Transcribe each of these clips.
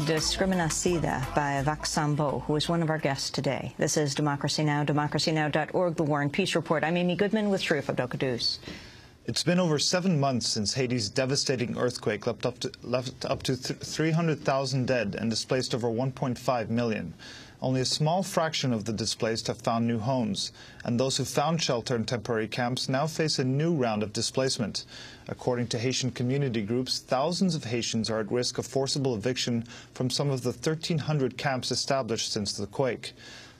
Discriminacida by Vaksambo, who is one of our guests today. This is Democracy Now!, democracynow.org, The War and Peace Report. I'm Amy Goodman with Sharif Abdel-Qadoos. It's been over 7 months since Haiti's devastating earthquake left up to 300,000 dead and displaced over 1.5 million. Only a small fraction of the displaced have found new homes, and those who found shelter in temporary camps now face a new round of displacement. According to Haitian community groups, thousands of Haitians are at risk of forcible eviction from some of the 1,300 camps established since the quake.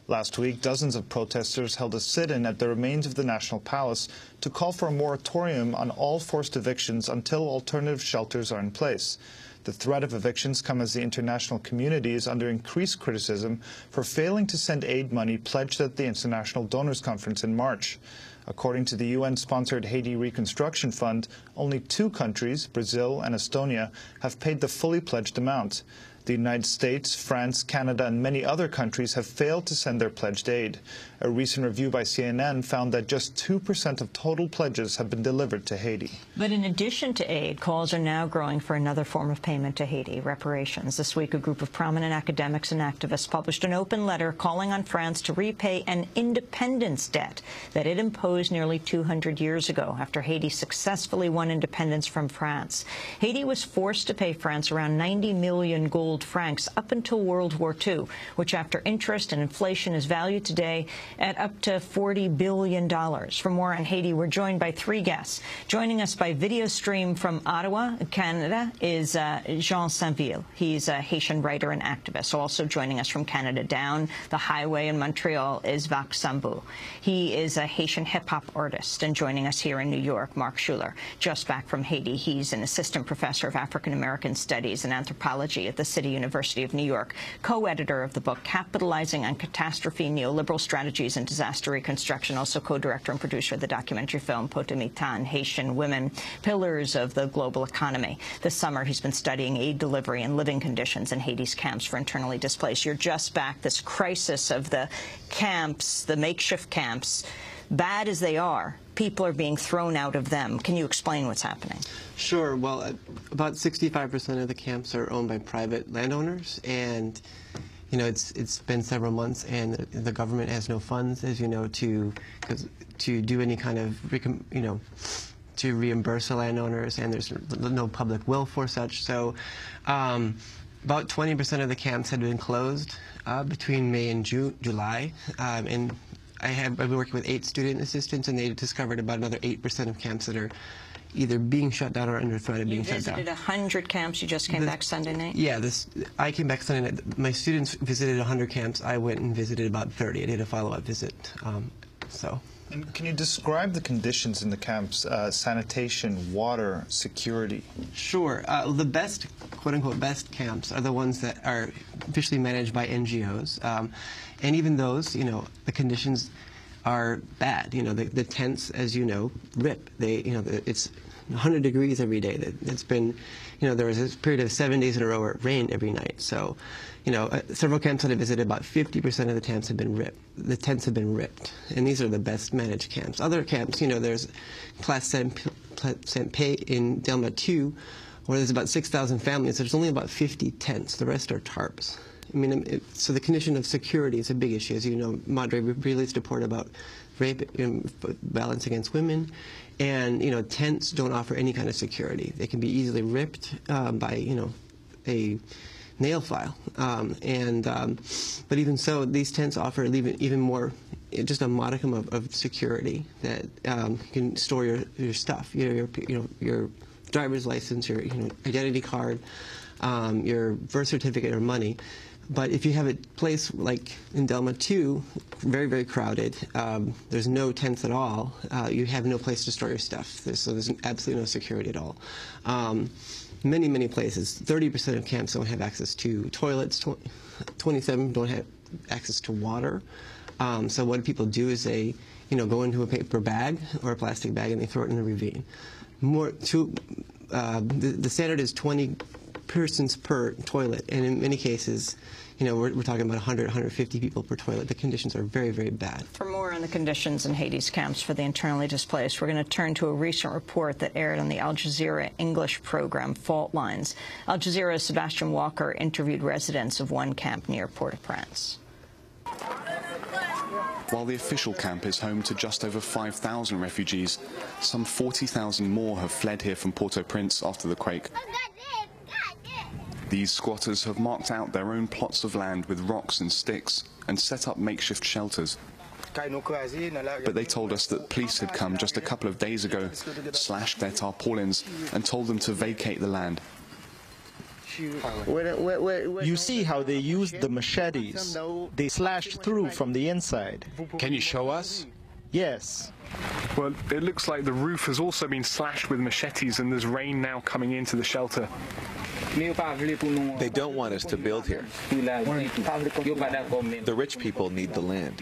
Last week, dozens of protesters held a sit-in at the remains of the National Palace to call for a moratorium on all forced evictions until alternative shelters are in place. The threat of evictions come as the international community is under increased criticism for failing to send aid money pledged at the International Donors Conference in March. According to the UN-sponsored Haiti Reconstruction Fund, only 2 countries, Brazil and Estonia, have paid the fully pledged amount. The United States, France, Canada, and many other countries have failed to send their pledged aid. A recent review by CNN found that just 2% of total pledges have been delivered to Haiti. But in addition to aid, calls are now growing for another form of payment to Haiti, reparations. This week, a group of prominent academics and activists published an open letter calling on France to repay an independence debt that it imposed nearly 200 years ago after Haiti successfully won independence from France. Haiti was forced to pay France around 90 million gold francs up until World War II, which after interest and inflation is valued today at up to $40 billion. For more on Haiti, we're joined by 3 guests. Joining us by video stream from Ottawa, Canada, is Jean Saint-Ville. He's a Haitian writer and activist. Also joining us from Canada down the highway in Montreal is Vaksambo. He is a Haitian hip-hop artist. And joining us here in New York, Mark Schuler, just back from Haiti. He's an assistant professor of African-American Studies and Anthropology at the City University of New York, co-editor of the book Capitalizing on Catastrophe, Neoliberal Strategies and Disaster Reconstruction, also co-director and producer of the documentary film Potamitan, Haitian Women, Pillars of the Global Economy. This summer, he's been studying aid delivery and living conditions in Haiti's camps for internally displaced. You're just back. This crisis of the camps, the makeshift camps, bad as they are, people are being thrown out of them. Can you explain what's happening? Sure. Well, about 65% of the camps are owned by private landowners, and you know it's been several months, and the government has no funds, as you know, to do any kind of to reimburse the landowners, and there's no public will for such. So, about 20% of the camps had been closed between May and July, and I've been working with 8 student assistants, and they discovered about another 8% of camps that are either being shut down or under threat of being shut down. You visited 100 camps. You just came back Sunday night? Yeah, I came back Sunday night. My students visited 100 camps. I went and visited about 30. I did a follow-up visit. And can you describe the conditions in the camps, sanitation, water, security? Sure. The best, quote-unquote, best camps are the ones that are officially managed by NGOs. And even those, you know, the conditions are bad. You know, the tents, as you know, rip. It's 100 degrees every day. It's been, you know, there was this period of 7 days in a row where it rained every night. So, you know, several camps that I visited, about 50% of the tents have been ripped. The tents have been ripped, and these are the best managed camps. Other camps, you know, there's Place Saint-Pé in Delma 2, where there's about 6,000 families. There's only about 50 tents. The rest are tarps. I mean, so the condition of security is a big issue. As you know, Madre released a report about rape and violence against women, and, you know, tents don't offer any kind of security. They can be easily ripped by, you know, a nail file. But even so, these tents offer even more, just a modicum of security that you can store your stuff, your driver's license, your identity card, your birth certificate or money. But if you have a place like in Delma 2, very, very crowded, there's no tents at all, you have no place to store your stuff. So there's absolutely no security at all. Many, many places, 30% of camps don't have access to toilets, 27 don't have access to water. So what people do is they go into a paper bag or a plastic bag and they throw it in the ravine. The standard is 20 persons per toilet, and in many cases, we're talking about 100, 150 people per toilet. The conditions are very, very bad. For more on the conditions in Haiti's camps for the internally displaced, we're going to turn to a recent report that aired on the Al Jazeera English program, Fault Lines. Al Jazeera's Sebastian Walker interviewed residents of one camp near Port-au-Prince. While the official camp is home to just over 5,000 refugees, some 40,000 more have fled here from Port-au-Prince after the quake. These squatters have marked out their own plots of land with rocks and sticks and set up makeshift shelters. But they told us that police had come just a couple of days ago, slashed their tarpaulins and told them to vacate the land. You see how they used the machetes. They slashed through from the inside. Can you show us? Yes. Well, it looks like the roof has also been slashed with machetes and there's rain now coming into the shelter. They don't want us to build here. The rich people need the land.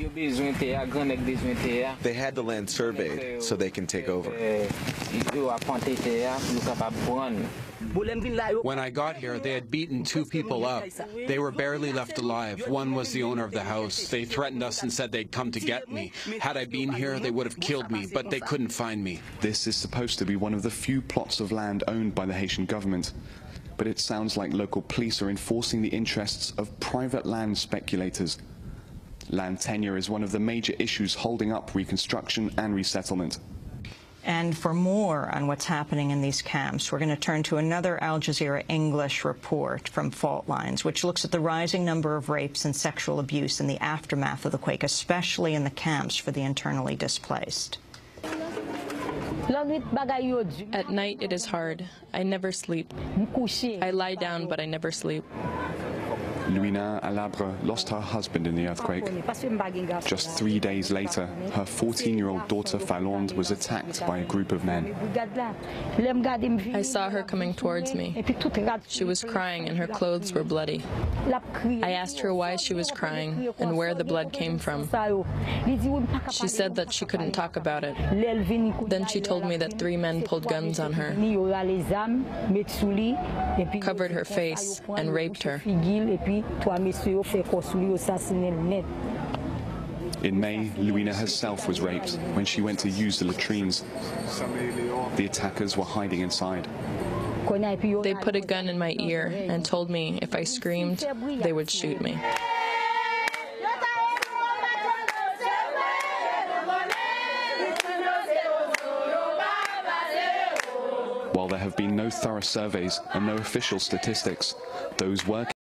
They had the land surveyed so they can take over. When I got here, they had beaten 2 people up. They were barely left alive. One was the owner of the house. They threatened us and said they'd come to get me. Had I been here, they would have killed me, but they couldn't find me. This is supposed to be one of the few plots of land owned by the Haitian government. But it sounds like local police are enforcing the interests of private land speculators. Land tenure is one of the major issues holding up reconstruction and resettlement. And for more on what's happening in these camps, we're going to turn to another Al Jazeera English report from Fault Lines, which looks at the rising number of rapes and sexual abuse in the aftermath of the quake, especially in the camps for the internally displaced. At night, it is hard. I never sleep. I lie down, but I never sleep. Louina Alabre lost her husband in the earthquake. Just 3 days later, her 14-year-old daughter Falonde was attacked by a group of men. I saw her coming towards me. She was crying and her clothes were bloody. I asked her why she was crying and where the blood came from. She said that she couldn't talk about it. Then she told me that 3 men pulled guns on her, covered her face, and raped her. In May, Louina herself was raped when she went to use the latrines. The attackers were hiding inside. They put a gun in my ear and told me if I screamed, they would shoot me. While there have been no thorough surveys and no official statistics, those working